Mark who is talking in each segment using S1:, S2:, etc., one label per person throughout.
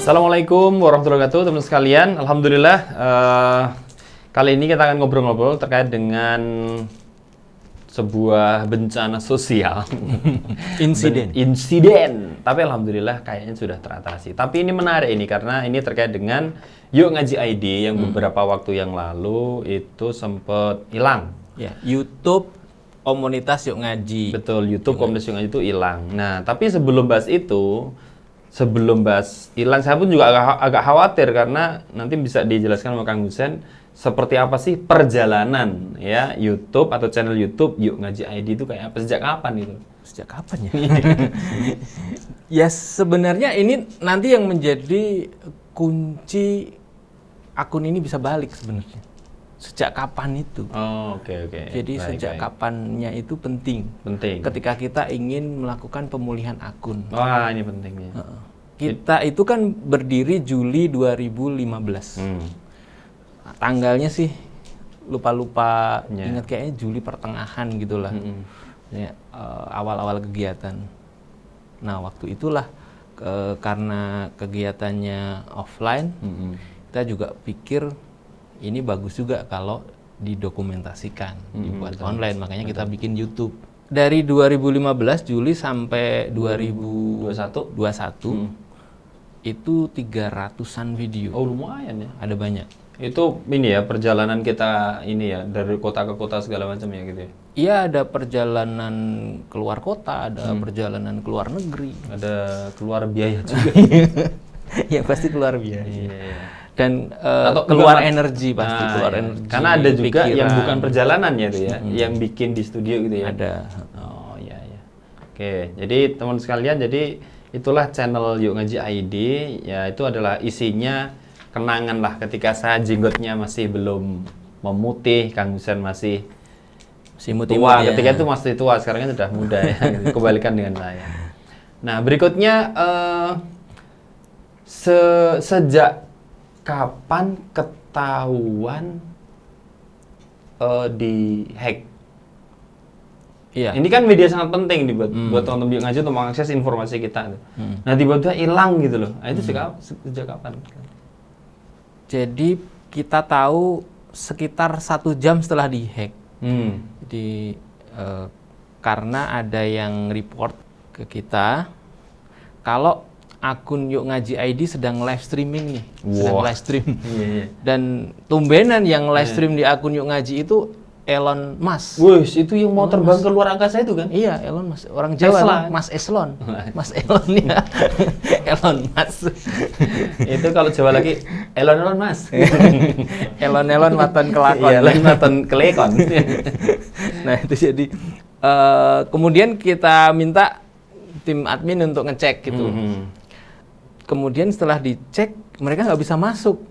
S1: Assalamualaikum warahmatullahi wabarakatuh, teman sekalian. Alhamdulillah, kali ini kita akan ngobrol-ngobrol terkait dengan sebuah bencana sosial. Insiden. Tapi alhamdulillah kayaknya sudah teratasi. Tapi ini menarik ini karena ini terkait dengan Yuk Ngaji ID yang beberapa waktu yang lalu itu sempat hilang.
S2: Ya, YouTube komunitas Yuk Ngaji.
S1: Betul, YouTube komunitas Yuk Ngaji itu hilang. Nah, tapi sebelum bahas hilang, saya pun juga agak khawatir karena nanti bisa dijelaskan sama Kang Hussein seperti apa sih perjalanan ya YouTube atau channel YouTube Yuk Ngaji ID itu kayak apa, sejak kapan itu?
S2: Sejak kapan ya? Ya sebenarnya ini nanti yang menjadi kunci akun ini bisa balik sebenarnya. Sejak kapan itu?
S1: Oh, oke.
S2: Jadi sejak kapannya itu penting.
S1: Penting.
S2: Ketika kita ingin melakukan pemulihan akun.
S1: Wah, ini pentingnya.
S2: Kita itu kan berdiri Juli 2015. Tanggalnya sih lupa ingat kayaknya Juli pertengahan gitulah. Ya, awal-awal kegiatan. Nah, waktu itulah karena kegiatannya offline, kita juga pikir ini bagus juga kalau didokumentasikan, dibuat online, makanya kita bikin YouTube. Dari 2015 Juli sampai 2021 itu 300-an video.
S1: Oh, lumayan ya.
S2: Ada banyak.
S1: Itu ini ya perjalanan kita ini ya dari kota ke kota segala macam ya gitu ya.
S2: Iya, ada perjalanan keluar kota, ada perjalanan keluar negeri,
S1: ada keluar biaya juga.
S2: Ya pasti keluar biaya.
S1: Iya.
S2: Dan
S1: atau
S2: keluar energi pasti, keluar energi.
S1: Karena ada juga
S2: pikiran.
S1: yang bukan perjalanannya itu ya, yang bikin di studio gitu ya.
S2: Ada.
S1: Oh iya. Oke, jadi teman sekalian, jadi itulah channel Yuk Ngaji ID. Ya itu adalah isinya kenangan lah ketika saya jenggotnya masih belum memutih, Kang Hussein masih tua.
S2: Ya.
S1: Ketika itu masih tua, sekarang kan sudah muda ya. Kebalikan dengan saya. Nah berikutnya sejak kapan ketahuan di hack?
S2: Iya.
S1: Ini kan media sangat penting nih buat teman-teman Yuk Ngaji untuk mengakses informasi kita. Nah tiba-tiba hilang gitu loh. Nah, itu sejak kapan?
S2: Jadi kita tahu sekitar 1 jam setelah di hack. Jadi karena ada yang report ke kita kalau akun Yuk Ngaji ID sedang live streaming nih, sedang live stream. Dan tumbenan yang live stream di akun Yuk Ngaji itu Elon Musk.
S1: Wih, itu yang mau terbang ke luar angkasa itu kan?
S2: Iya, Elon Musk. Orang Jawa,
S1: Tesla.
S2: Mas Eslon. Mas Elon ya. Elon Musk.
S1: Itu kalau Jawa lagi Elon Musk.
S2: Elon maton kelakon.
S1: Iya, maton kelekon.
S2: Nah, itu jadi kemudian kita minta tim admin untuk ngecek gitu. Kemudian setelah dicek, mereka nggak bisa masuk.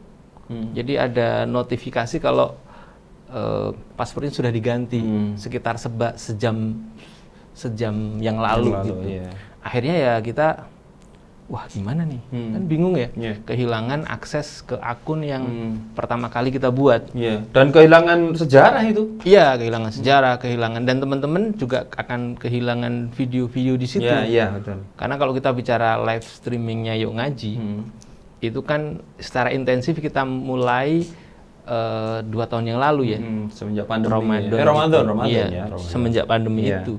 S2: Jadi ada notifikasi kalau passwordnya sudah diganti sekitar sejam yang lalu gitu.
S1: Iya.
S2: Akhirnya ya kita, wah gimana nih? Kan bingung ya, kehilangan akses ke akun yang pertama kali kita buat.
S1: Iya. Dan kehilangan sejarah itu.
S2: Iya, kehilangan sejarah, kehilangan, dan teman-teman juga akan kehilangan video-video di situ.
S1: Iya, betul.
S2: Karena kalau kita bicara live streamingnya Yuk Ngaji, itu kan secara intensif kita mulai 2 tahun yang lalu ya.
S1: Semenjak pandemi.
S2: Ramadan
S1: ya.
S2: Semenjak pandemi itu.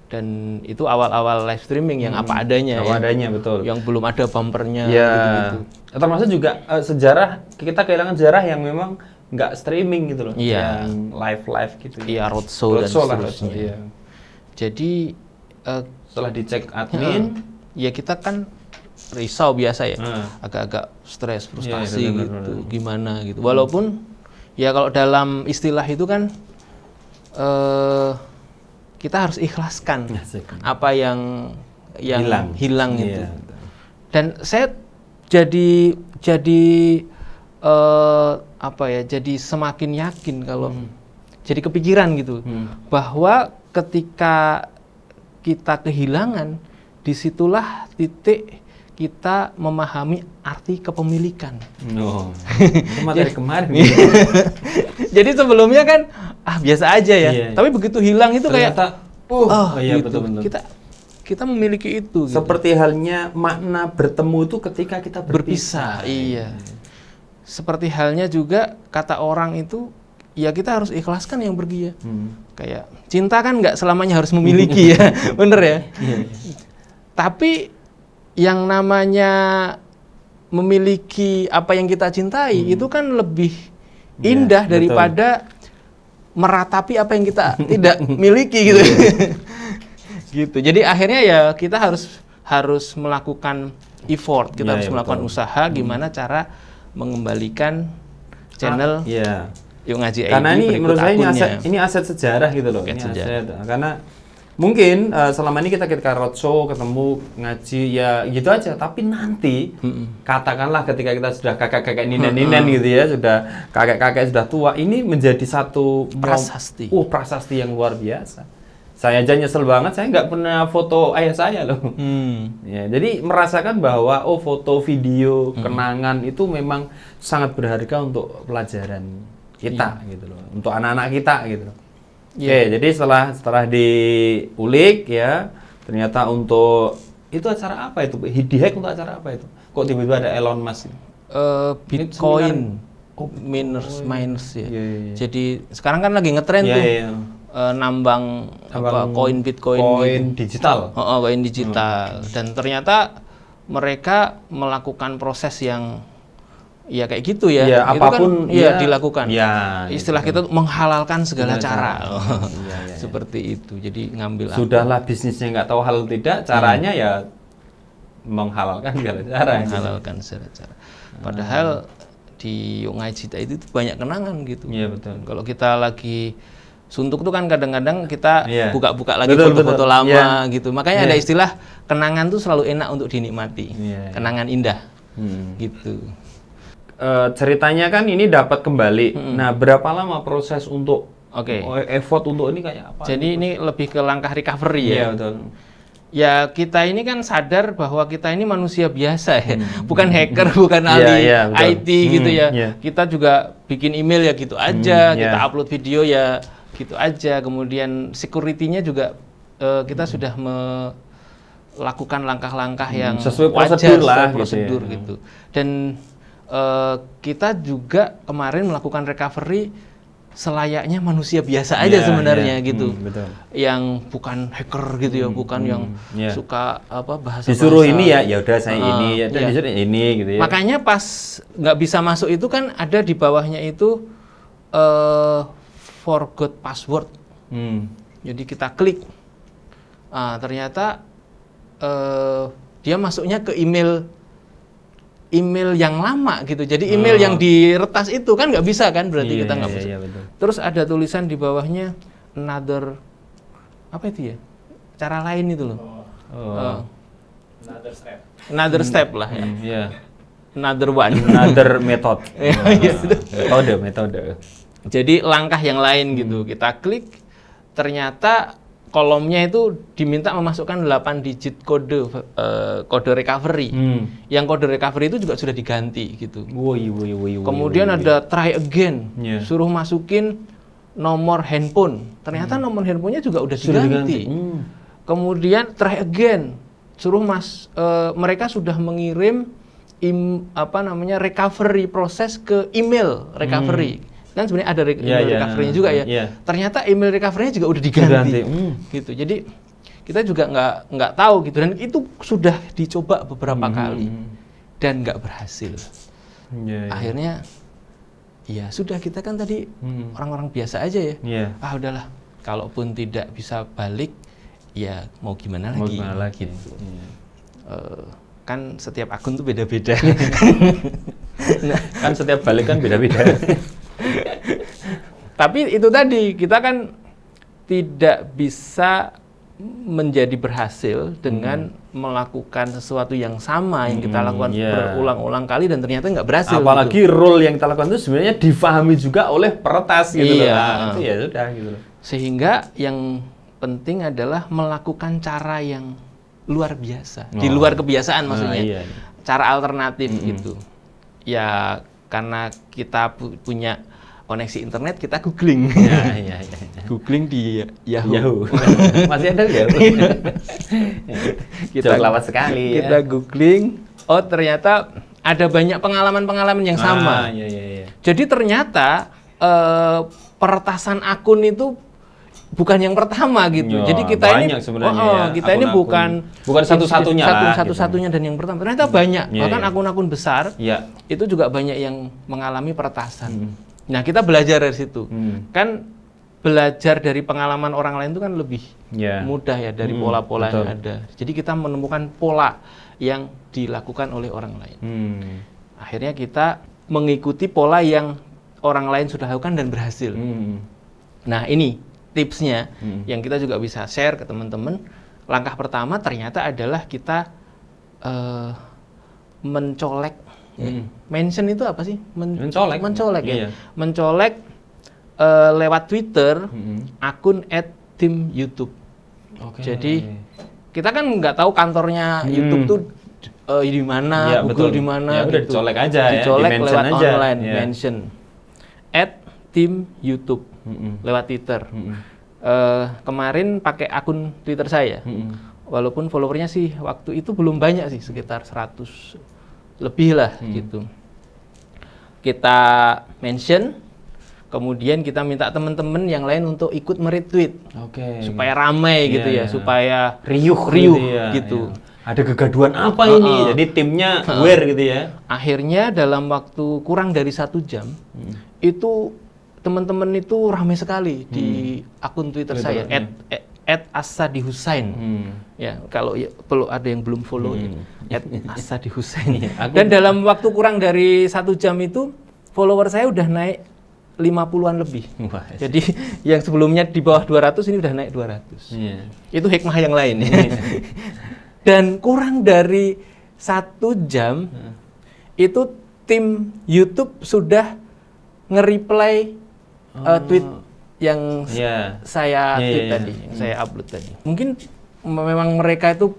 S2: Dan itu awal-awal live streaming yang apa adanya.
S1: Apa adanya, betul.
S2: Yang belum ada bumpernya gitu-gitu.
S1: Termasuk juga sejarah, kita kehilangan sejarah yang memang nggak streaming gitu loh.
S2: Iya.
S1: Yang live gitu.
S2: Iya, roadshow dan seterusnya.
S1: Iya.
S2: Jadi
S1: setelah dicek admin,
S2: ya kita kan risau biasa ya. Agak-agak stres, frustasi gitu. Gimana gitu. Walaupun ya kalau dalam istilah itu kan kita harus ikhlaskan apa yang hilang itu. Dan saya jadi jadi semakin yakin kalau jadi kepikiran gitu bahwa ketika kita kehilangan, disitulah titik kita memahami arti kepemilikan.
S1: Itu materi kemarin.
S2: Jadi sebelumnya kan biasa aja ya. Tapi begitu hilang itu
S1: ternyata,
S2: kayak
S1: iya
S2: gitu.
S1: betul.
S2: Kita kita memiliki itu. Gitu.
S1: Seperti halnya makna bertemu itu ketika kita berpisah.
S2: Iya. Seperti halnya juga kata orang itu, ya kita harus ikhlaskan yang pergi ya. Kayak cinta kan nggak selamanya harus memiliki ya, bener ya. Tapi yang namanya memiliki apa yang kita cintai itu kan lebih indah daripada meratapi apa yang kita tidak miliki gitu. Gitu. Jadi akhirnya ya kita harus melakukan effort, kita harus melakukan usaha gimana cara mengembalikan channel Yuk Ngaji ID.
S1: Karena ini menurut saya ini aset sejarah gitu loh. Ini aset. Karena mungkin selama ini kita roadshow, ketemu, ngaji, ya gitu aja. Tapi nanti, katakanlah ketika kita sudah kakek-kakek ninen-ninen gitu ya, sudah kakek-kakek sudah tua, ini menjadi satu
S2: prasasti.
S1: Prasasti yang luar biasa. Saya aja nyesel banget, saya nggak pernah foto ayah saya loh. Ya, jadi merasakan bahwa foto, video, kenangan itu memang sangat berharga untuk pelajaran kita gitu loh, untuk anak-anak kita gitu loh. Oke, jadi setelah diulik ya, ternyata untuk itu acara apa itu? Dihack untuk acara apa itu? Kok tiba-tiba ada Elon Musk?
S2: Bitcoin miners ya. Jadi sekarang kan lagi ngetren tuh nambang koin Bitcoin gitu.
S1: Digital.
S2: Koin digital. Dan ternyata mereka melakukan proses yang ya kayak gitu ya,
S1: ya
S2: itu
S1: apapun
S2: kan dilakukan.
S1: Ya,
S2: istilah kita menghalalkan segala cara.
S1: Ya.
S2: Seperti itu. Jadi ngambil
S1: sudahlah bisnisnya nggak tahu hal tidak, caranya ya menghalalkan segala cara.
S2: Menghalalkan segala cara. Padahal di Yuk Ngaji itu banyak kenangan gitu.
S1: Iya betul.
S2: Kalau kita lagi suntuk tuh kan kadang-kadang kita buka-buka lagi foto-foto lama gitu. Makanya ada istilah kenangan tuh selalu enak untuk dinikmati. Kenangan indah. Gitu.
S1: Ceritanya kan ini dapat kembali. Nah, berapa lama proses untuk effort untuk ini kayak apa?
S2: Jadi ini lebih ke langkah recovery ya.
S1: Iya, betul.
S2: Ya kita ini kan sadar bahwa kita ini manusia biasa ya, bukan hacker, bukan ahli IT gitu ya. Kita juga bikin email ya gitu aja, kita upload video ya gitu aja. Kemudian security-nya juga kita sudah melakukan langkah-langkah yang
S1: sesuai
S2: wajar,
S1: prosedur
S2: gitu. Dan kita juga kemarin melakukan recovery selayaknya manusia biasa aja sebenarnya gitu.
S1: Betul.
S2: Yang bukan hacker gitu ya, bukan yang suka bahasa
S1: disuruh ini ya udah saya ini disuruh ini gitu ya.
S2: Makanya pas nggak bisa masuk itu kan ada di bawahnya itu forgot password. Jadi kita klik, ternyata dia masuknya ke email yang lama gitu. Jadi email yang diretas itu kan nggak bisa kan, berarti kita nggak bisa. Terus ada tulisan di bawahnya another apa itu ya? Cara lain itu loh. Another step lah ya. Another one.
S1: Another method. Metode.
S2: Jadi langkah yang lain gitu. Kita klik, ternyata kolomnya itu diminta memasukkan 8 digit kode recovery. Yang kode recovery itu juga sudah diganti gitu. Kemudian ada try again, suruh masukin nomor handphone. Ternyata nomor handphonenya juga udah diganti. Kemudian try again, suruh mereka sudah mengirim recovery proses ke email recovery. Kan sebenarnya ada email recovery-nya juga ya. Ternyata email recovery-nya juga udah diganti. Gitu. Jadi kita juga nggak tahu gitu, dan itu sudah dicoba beberapa kali dan nggak berhasil. Akhirnya ya sudah, kita kan tadi orang-orang biasa aja ya. Udahlah, kalaupun tidak bisa balik ya mau gimana lagi. Gitu. Kan setiap akun tuh beda-beda.
S1: Kan setiap balik kan beda-beda.
S2: Tapi itu tadi, kita kan tidak bisa menjadi berhasil dengan melakukan sesuatu yang sama yang kita lakukan berulang-ulang kali dan ternyata nggak berhasil.
S1: Apalagi role yang kita lakukan itu sebenarnya difahami juga oleh peretas gitu loh. Itu ya sudah gitu loh.
S2: Sehingga yang penting adalah melakukan cara yang luar biasa, di luar kebiasaan maksudnya. Cara alternatif gitu. Ya karena kita punya koneksi internet kita googling.
S1: Iya.
S2: Googling di Yahoo.
S1: Yahoo. Masih ada Yahoo.
S2: Kita
S1: lawat sekali.
S2: Kita googling, oh ternyata ada banyak pengalaman-pengalaman yang sama.
S1: Iya.
S2: Jadi ternyata peretasan akun itu bukan yang pertama gitu.
S1: Ya,
S2: Jadi kita
S1: banyak sebenarnya
S2: kita ini bukan
S1: satu-satunya lah,
S2: satu-satunya
S1: gitu.
S2: dan yang pertama. Ternyata banyak,
S1: Iya,
S2: bahkan
S1: iya.
S2: akun-akun besar itu juga banyak yang mengalami peretasan. Nah, kita belajar dari situ. Kan belajar dari pengalaman orang lain itu kan lebih mudah ya dari pola-pola yang ada. Jadi kita menemukan pola yang dilakukan oleh orang lain. Akhirnya kita mengikuti pola yang orang lain sudah lakukan dan berhasil. Nah, ini tipsnya yang kita juga bisa share ke teman-teman. Langkah pertama ternyata adalah kita mencolek. Mention itu apa sih? Mencolek ya.
S1: Iya.
S2: Mencolek lewat Twitter akun @tim_youtube. Jadi kita kan nggak tahu kantornya YouTube tuh di mana, Google di mana.
S1: Udah
S2: gitu.
S1: dicolek aja
S2: dicolek
S1: ya,
S2: lewat
S1: aja.
S2: online, mention @tim_youtube lewat Twitter. Kemarin pakai akun Twitter saya. Walaupun followernya sih waktu itu belum banyak sih, sekitar 100 lebih lah gitu. Kita mention, kemudian kita minta teman-teman yang lain untuk ikut meretweet, supaya ramai gitu ya, supaya riuh gitu.
S1: Ada kegaduhan apa ini? Jadi timnya aware gitu ya.
S2: Akhirnya dalam waktu kurang dari 1 jam itu teman-teman itu ramai sekali di akun Twitter saya @asadihusain. Ya, kalau perlu ada yang belum follow @asadihusain. Dan dalam waktu kurang dari 1 jam itu follower saya udah naik 50-an lebih. Jadi yang sebelumnya di bawah 200 ini udah naik 200. Itu hikmah yang lain. Dan kurang dari 1 jam itu tim YouTube sudah nge-reply tweet yang saya tweet tadi, yang saya upload tadi. Mungkin memang mereka itu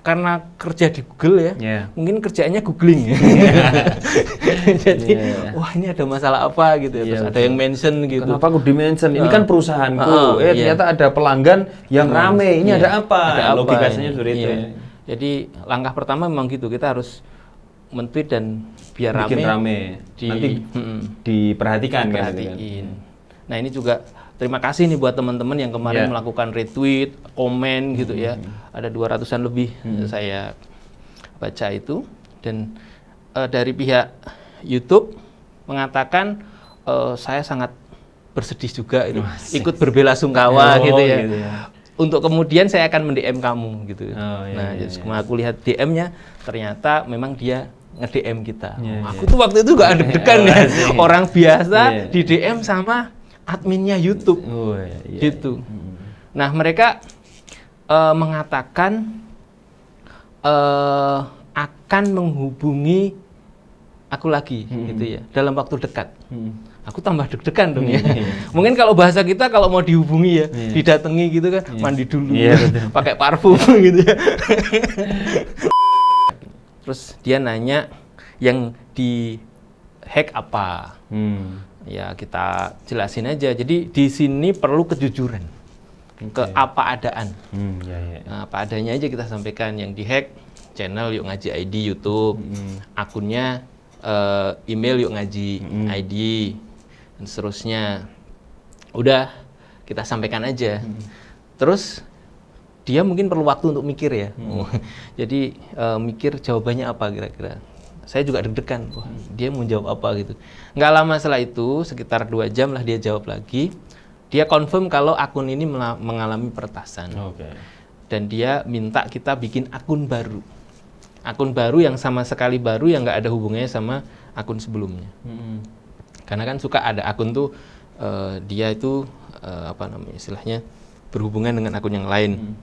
S2: karena kerja di Google ya, mungkin kerjaannya googling. Jadi, wah ini ada masalah apa gitu ya, terus ada yang mention gitu.
S1: Kenapa aku di-mention? Ini kan perusahaanku. Ternyata ada pelanggan yang rame. Ini ada apa? Logikanya seperti itu.
S2: Jadi langkah pertama memang gitu, kita harus men-tweet dan biar
S1: rame. Nanti diperhatikan kan.
S2: Nah, ini juga terima kasih nih buat teman-teman yang kemarin melakukan retweet, komen gitu ya. Ada 200-an lebih saya baca itu. Dan dari pihak YouTube mengatakan saya sangat bersedih juga itu, ikut berbelasungkawa gitu ya. Untuk kemudian saya akan men-DM kamu gitu. Jadi aku lihat DM-nya, ternyata memang dia nge-DM kita. Aku tuh waktu itu gak deg-degan ya. Orang biasa di DM sama adminnya YouTube, gitu. Nah, mereka mengatakan akan menghubungi aku lagi, gitu ya, dalam waktu dekat. Aku tambah deg-degan dong ya. Mungkin kalau bahasa kita kalau mau dihubungi ya, didatangi gitu kan, mandi dulu, pakai parfum gitu ya. Terus dia nanya yang di hack apa? Ya kita jelasin aja. Jadi di sini perlu kejujuran, keapa-adaan. Nah, apa adanya aja kita sampaikan. Yang di hack channel Yuk Ngaji ID YouTube, akunnya email Yuk Ngaji ID, dan seterusnya. Udah kita sampaikan aja. Terus dia mungkin perlu waktu untuk mikir ya. Jadi mikir jawabannya apa kira-kira. Saya juga deg-degan, wah dia mau jawab apa gitu. Nggak lama setelah itu, sekitar 2 jam lah dia jawab lagi. Dia confirm kalau akun ini mengalami peretasan. Dan dia minta kita bikin akun baru. Akun baru yang sama sekali baru, yang nggak ada hubungannya sama akun sebelumnya. Karena kan suka ada akun tuh, dia itu apa namanya istilahnya, berhubungan dengan akun yang lain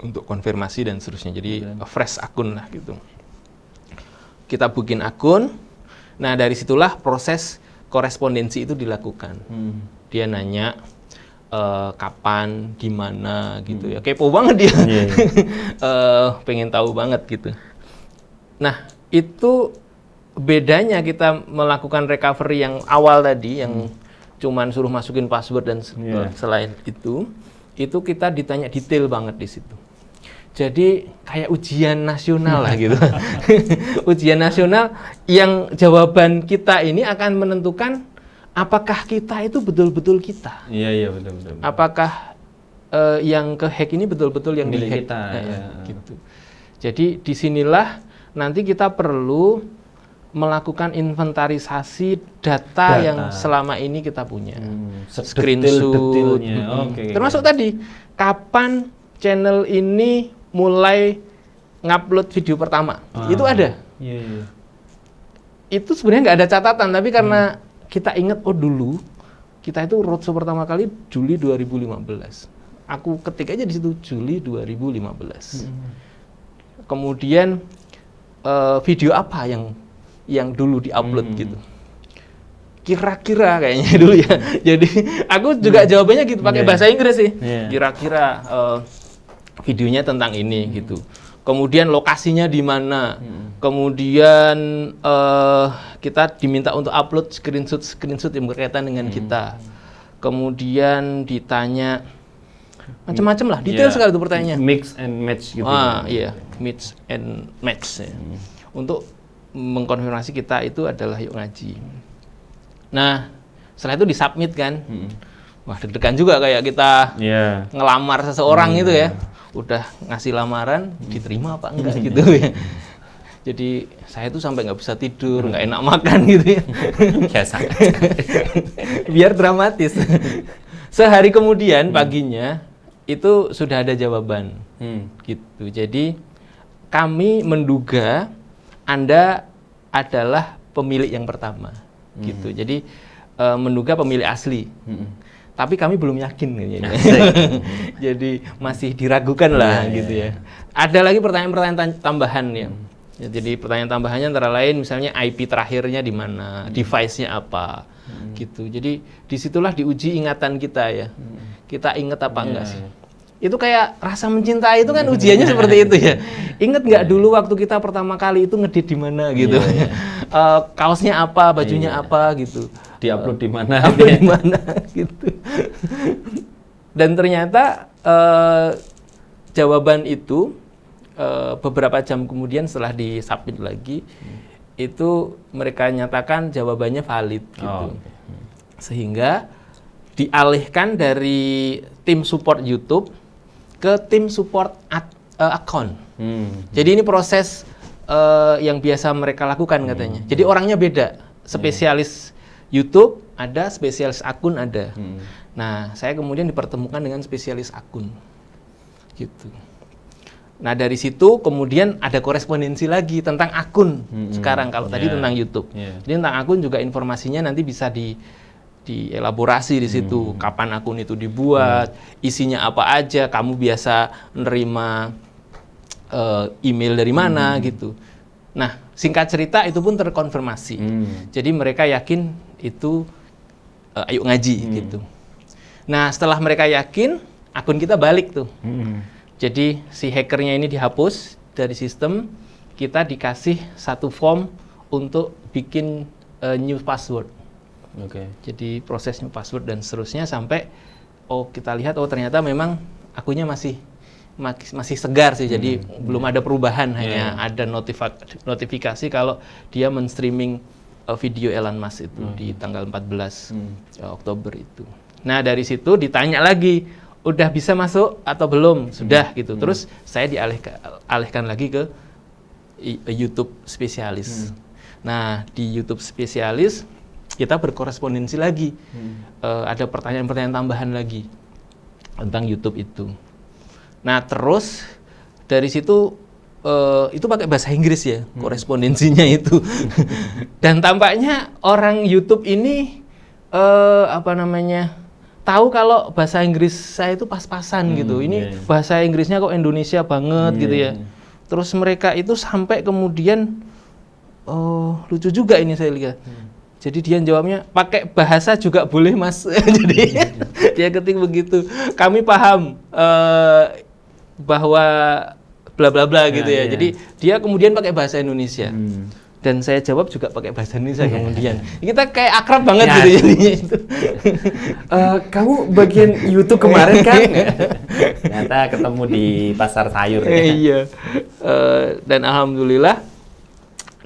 S2: untuk konfirmasi dan seterusnya. Jadi fresh akun lah gitu. Kita bikin akun. Nah, dari situlah proses korespondensi itu dilakukan. Dia nanya kapan, di mana gitu ya. Kepo banget dia. Pengen tahu banget gitu. Nah, itu bedanya kita melakukan recovery yang awal tadi, yang cuman suruh masukin password dan selain itu kita ditanya detail banget di situ. Jadi kayak ujian nasional lah gitu. Ujian nasional yang jawaban kita ini akan menentukan apakah kita itu betul-betul kita.
S1: Iya betul.
S2: Apakah yang ke-hack ini betul-betul yang di-hack
S1: kita,
S2: gitu. Jadi disinilah nanti kita perlu melakukan inventarisasi data yang selama ini kita punya. Screenshot. Termasuk tadi, kapan channel ini mulai ngupload video pertama. Itu ada.
S1: Iya.
S2: Itu sebenarnya nggak ada catatan, tapi karena kita ingat, dulu kita itu roadshow pertama kali Juli 2015. Aku ketik aja di situ Juli 2015. Kemudian video apa yang dulu diupload gitu. Kira-kira kayaknya dulu ya. Jadi aku juga jawabannya gitu pakai bahasa Inggris sih. Kira-kira videonya tentang ini gitu. Kemudian lokasinya di mana. Kemudian kita diminta untuk upload screenshot yang berkaitan dengan kita. Kemudian ditanya macam-macam lah, detail sekali itu pertanyaannya.
S1: Mix and match gitu.
S2: Iya, mix and match ya. Untuk mengkonfirmasi kita itu adalah Yuk Ngaji. Nah, setelah itu disubmit kan. Wah, deg-degan juga kayak kita ngelamar seseorang gitu ya. Udah ngasih lamaran, diterima apa enggak gitu ya. Jadi saya tuh sampai nggak bisa tidur, nggak enak makan gitu ya.
S1: Biasa.
S2: Biar dramatis. Sehari kemudian paginya itu sudah ada jawaban gitu. Jadi kami menduga Anda adalah pemilik yang pertama gitu. Jadi menduga pemilik asli. Tapi kami belum yakin kayaknya. Jadi masih diragukan lah gitu ya. Ada lagi pertanyaan-pertanyaan tambahan ya. Jadi pertanyaan tambahannya antara lain misalnya IP terakhirnya di mana, device-nya apa, gitu. Jadi disitulah diuji ingatan kita ya. Kita ingat apa enggak sih? Itu kayak rasa mencintai itu kan ujiannya seperti itu ya. Ingat nggak dulu waktu kita pertama kali itu ngedit di mana gitu? Kaosnya apa, bajunya apa gitu?
S1: Diupload di mana?
S2: Upload di mana gitu. Dan ternyata jawaban itu beberapa jam kemudian setelah disubmit lagi itu mereka nyatakan jawabannya valid gitu. Sehingga dialihkan dari tim support YouTube ke tim support account. Jadi ini proses yang biasa mereka lakukan katanya. Jadi orangnya beda, spesialis YouTube ada, spesialis akun ada. Nah, saya kemudian dipertemukan dengan spesialis akun, gitu. Nah, dari situ kemudian ada korespondensi lagi tentang akun sekarang. Kalau tadi tentang YouTube, jadi tentang akun juga informasinya nanti bisa dielaborasi di situ. Kapan akun itu dibuat, isinya apa aja, kamu biasa menerima email dari mana gitu. Nah, singkat cerita itu pun terkonfirmasi. Jadi mereka yakin itu Yuk Ngaji gitu. Nah, setelah mereka yakin, akun kita balik tuh. Jadi si hackernya ini dihapus dari sistem, kita dikasih satu form untuk bikin new password. Jadi proses new password dan seterusnya sampai kita lihat ternyata memang akunnya masih segar sih, jadi belum ada perubahan, hanya ada notifikasi kalau dia men-streaming video Elon Musk itu di tanggal 14 Oktober itu. Nah, dari situ ditanya lagi, udah bisa masuk atau belum? Sudah gitu. Terus saya dialihkan lagi ke YouTube spesialis. Nah, di YouTube spesialis kita berkorespondensi lagi. Ada pertanyaan-pertanyaan tambahan lagi tentang YouTube itu. Nah, terus dari situ itu pakai bahasa Inggris ya, korespondensinya itu. Dan tampaknya orang YouTube ini tahu kalau bahasa Inggris saya itu pas-pasan gitu. Ini bahasa Inggrisnya kok Indonesia banget gitu ya. Terus mereka itu sampai kemudian lucu juga ini saya lihat. Jadi dia jawabnya pakai bahasa juga boleh, Mas. Jadi dia ketik begitu. Kami paham bahwa bla bla bla gitu ya. Jadi dia kemudian pakai bahasa Indonesia. dan saya jawab juga pakai bahasa Indonesia kemudian. Kita kayak akrab banget gitu jadinya itu.
S1: Kamu bagian YouTube kemarin kan? Ternyata ketemu di pasar sayur. Ya?
S2: Iya. Dan alhamdulillah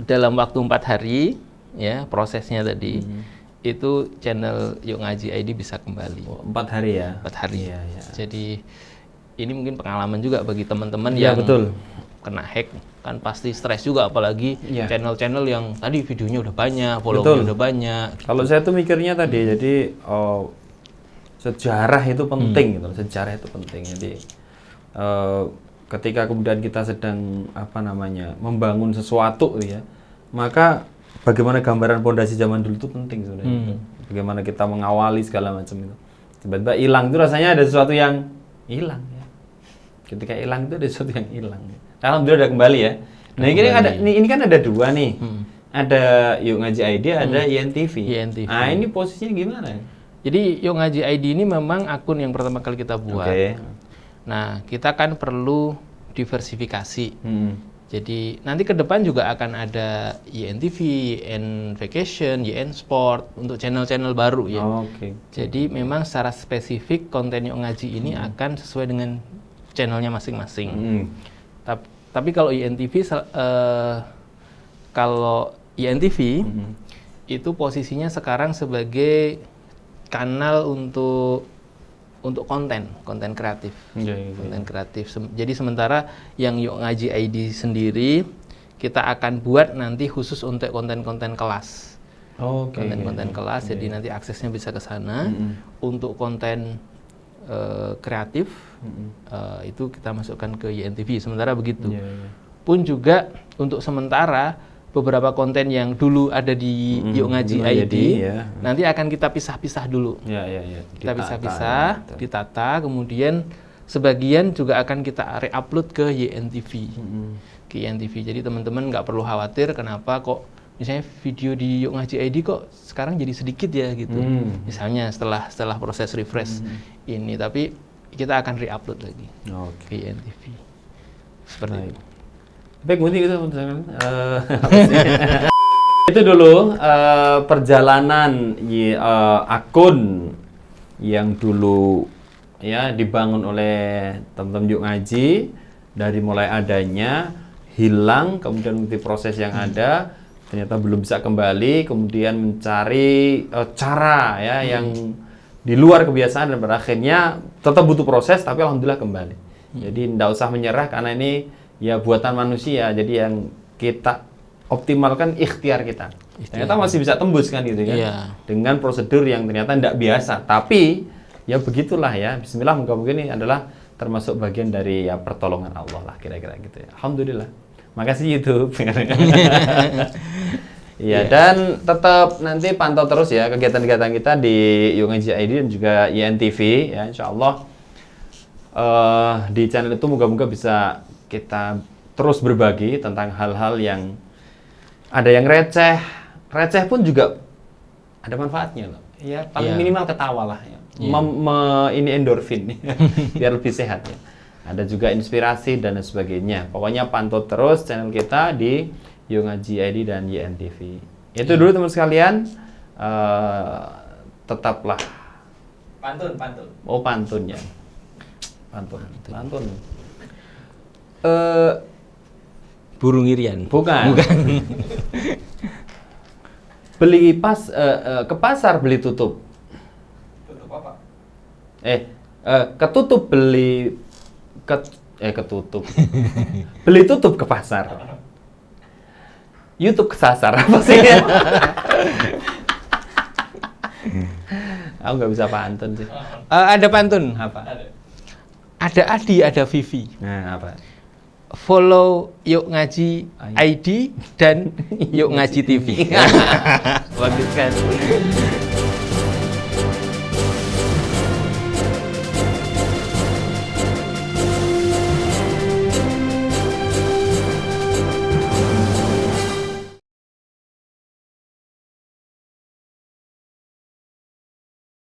S2: dalam waktu 4 hari ya prosesnya tadi itu channel Yuk Ngaji ID bisa kembali.
S1: 4 hari ya?
S2: 4 hari.
S1: Iya.
S2: Jadi ini mungkin pengalaman juga bagi teman-teman
S1: ya,
S2: yang
S1: betul.
S2: kena hack, kan pasti stres juga, apalagi channel-channel yang tadi videonya udah banyak, follow-nya udah banyak.
S1: Kalau saya tuh mikirnya tadi, jadi sejarah itu penting gitu, sejarah itu penting. Jadi ketika kemudian kita sedang membangun sesuatu ya, maka bagaimana gambaran pondasi zaman dulu itu penting sebenarnya. Bagaimana kita mengawali segala macam itu. Tiba-tiba hilang itu rasanya ada sesuatu yang hilang ya. Ketika hilang itu ada sesuatu yang hilang. Alhamdulillah udah kembali ya. Nah ini kan ada 2 nih. Ada Yuk Ngaji ID, ada INTV. Nah ini posisinya gimana?
S2: Jadi Yuk Ngaji ID ini memang akun yang pertama kali kita buat. Nah kita kan perlu diversifikasi. Jadi nanti ke depan juga akan ada INTV, IN Vacation, IN Sport untuk channel-channel baru ya. Jadi memang secara spesifik konten Yuk Ngaji ini akan sesuai dengan channelnya masing-masing. Tapi kalau INTV itu posisinya sekarang sebagai kanal untuk konten kreatif. Konten kreatif. Jadi sementara yang Yuk Ngaji ID sendiri kita akan buat nanti khusus untuk konten-konten kelas. Konten-konten kelas, jadi nanti aksesnya bisa ke sana. Untuk konten kreatif itu kita masukkan ke INTV, sementara begitu. Pun juga untuk sementara beberapa konten yang dulu ada di Yuk Ngaji ID nanti akan kita pisah-pisah dulu. Kita pisah-pisah, ditata, kemudian sebagian juga akan kita re-upload ke INTV. Ke INTV. Jadi teman-teman nggak perlu khawatir kenapa kok misalnya video di Yuk Ngaji ID kok sekarang jadi sedikit ya gitu. Misalnya setelah proses refresh ini, tapi kita akan re-upload lagi ke INTV. Seperti itu.
S1: Baik, mungkin gitu itu dulu perjalanan akun yang dulu ya dibangun oleh teman-teman Yuk Ngaji, dari mulai adanya, hilang, kemudian mengikuti proses yang ada, ternyata belum bisa kembali, kemudian mencari cara ya yang di luar kebiasaan, dan pada akhirnya tetap butuh proses, tapi alhamdulillah kembali. Jadi tidak usah menyerah karena ini ya buatan manusia, jadi yang kita optimalkan ikhtiar kita. Ternyata masih bisa tembus kan gitu kan, dengan prosedur yang ternyata tidak biasa, tapi ya begitulah ya, bismillah, moga-moga ini adalah termasuk bagian dari ya pertolongan Allah lah, kira-kira gitu ya. Alhamdulillah. Makasih YouTube. Dan tetap nanti pantau terus ya kegiatan-kegiatan kita di Yuk Ngaji ID dan juga INTV ya, insyaallah di channel itu moga-moga bisa kita terus berbagi tentang hal-hal yang ada yang receh pun juga ada manfaatnya loh. Ya paling minimal ketawa lah ya. Ini endorfin biar lebih sehat ya. Ada juga inspirasi dan sebagainya. Pokoknya pantau terus channel kita di Yuk Ngaji ID dan INTV. Itu dulu teman sekalian. Tetaplah pantun. Oh, pantun ya. Pantun.
S2: Burung irian.
S1: Bukan. Beli ke pasar beli tutup.
S3: Tutup apa?
S1: Ketutup beli ketutup. Beli tutup ke pasar. YouTube kesasar apa sih? Aku nggak bisa pantun sih.
S2: Ada pantun.
S1: Apa?
S2: Ada Adi, ada Vivi.
S1: Nah, apa?
S2: Follow Yuk Ngaji ID dan Yuk Ngaji TV.
S1: Bagus kan?